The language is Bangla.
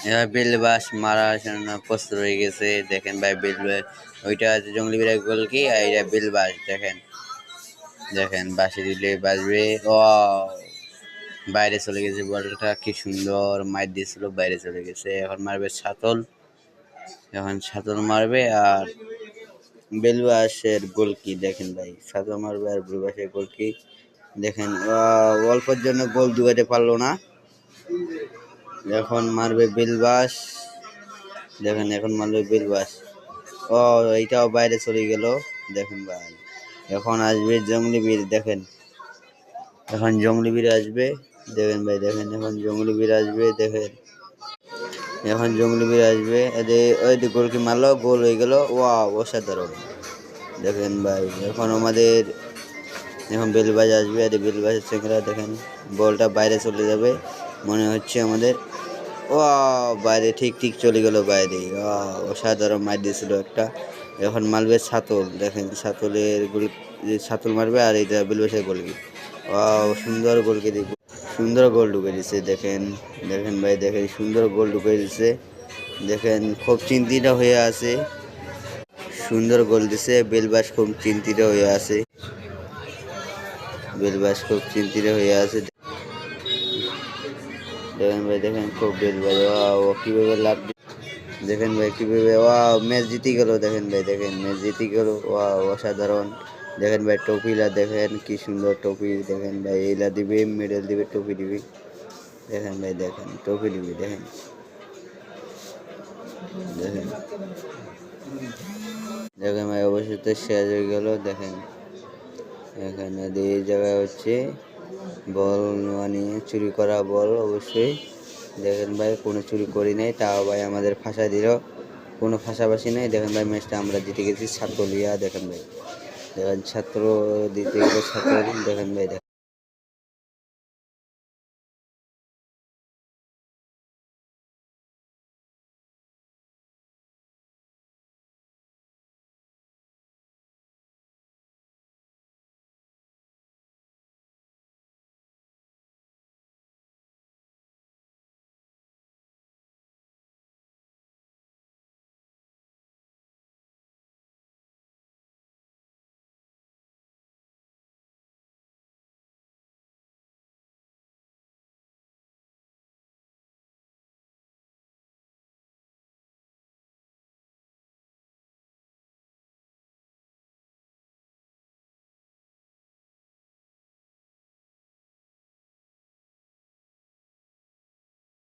এবার বেল বাস মারার জন্য প্রস্তুত হয়ে গেছে। দেখেন ভাই ওইটা আছে জঙ্গলি বিড়াল গোলকি, আর এটা বেল বাস। দেখেন দেখেন বাসে দিলে বাজবে। ও বাইরে চলে গেছে বলটা, কি সুন্দর মার দিয়েছিল, বাইরে চলে গেছে। এখন মারবে ছাতল, এখন ছাতল মারবে। আর বেলবাসের গোলকি দেখেন ভাই, ছাতল মারবে আর বেলবাসের গোলকি দেখেন। অল্পের জন্য গোল দুগাতে পারলো না। এখন মারবে বেলবাস, দেখেন এখন মারবে বেলবাস। ও এইটাও বাইরে চলে গেল। দেখেন ভাই এখন আসবে জঙ্গলি বীর। দেখেন এখন জঙ্গলি বীর আসবে। দেখেন ভাই দেখেন এখন জঙ্গলি বীর আসবে। দেখেন এখন জঙ্গলি বীর আসবে। ওই গোলকি মারলো, গোল হয়ে গেল। ওয়াও অসাধারণ। দেখেন ভাই এখন আমাদের এখন বেলবাজ আসবে। আর বেলবাজের চেংরা দেখেন বলটা বাইরে চলে যাবে মনে হচ্ছে আমাদের। ও বাইরে ঠিক ঠিক চলে গেল বাইরে। অসাধারণ মার দিয়েছিল একটা। এখন মারবে ছাতল। দেখেন ছাতলের গোল, ছাতল মারবে আর এইটা বেলবাসের গোলকি। সুন্দর গোলকি, সুন্দর গোল ঢুকে দিচ্ছে। দেখেন দেখেন ভাই দেখেন সুন্দর গোল ঢুকে দিচ্ছে। দেখেন খুব চিন্তিত হয়ে আছে, সুন্দর গোল দিছে। বেলবাস খুব চিন্তিত হয়ে আছে, বেলবাস খুব চিন্তিত হয়ে আছে। দেখেন ভাই দেখেন খুব বেলবাস ও কীভাবে লাভ। দেখেন ভাই কীভাবে ম্যাচ জিতে গেল। দেখেন ভাই দেখেন ম্যাচ জিতে গেল। অসাধারণ। দেখেন ভাই টপিলা দেখেন কি সুন্দর টপি। দেখেন ভাই এইলা দিবে, মেডেল দিবে, টপি দিবে। দেখেন ভাই দেখেন টপি দিবে। দেখেন দেখেন দেখেন ভাই অবশ্যই শেষ হয়ে গেল। দেখেন এখানে এই জায়গায় হচ্ছে বল নিয়ে চুরি করা বল অবশ্যই। দেখেন ভাই কোনো চুরি করি নাই, তাও ভাই আমাদের ফাঁসা দিল, কোনো ফাঁসাবাসি নেই। দেখেন ভাই ম্যাচটা আমরা জিতে গেছি ছাত্রলিয়া। দেখেন ভাই দেখেন ছাত্র দিতে গেলে ছাত্র। দেখেন ভাই দেখেন।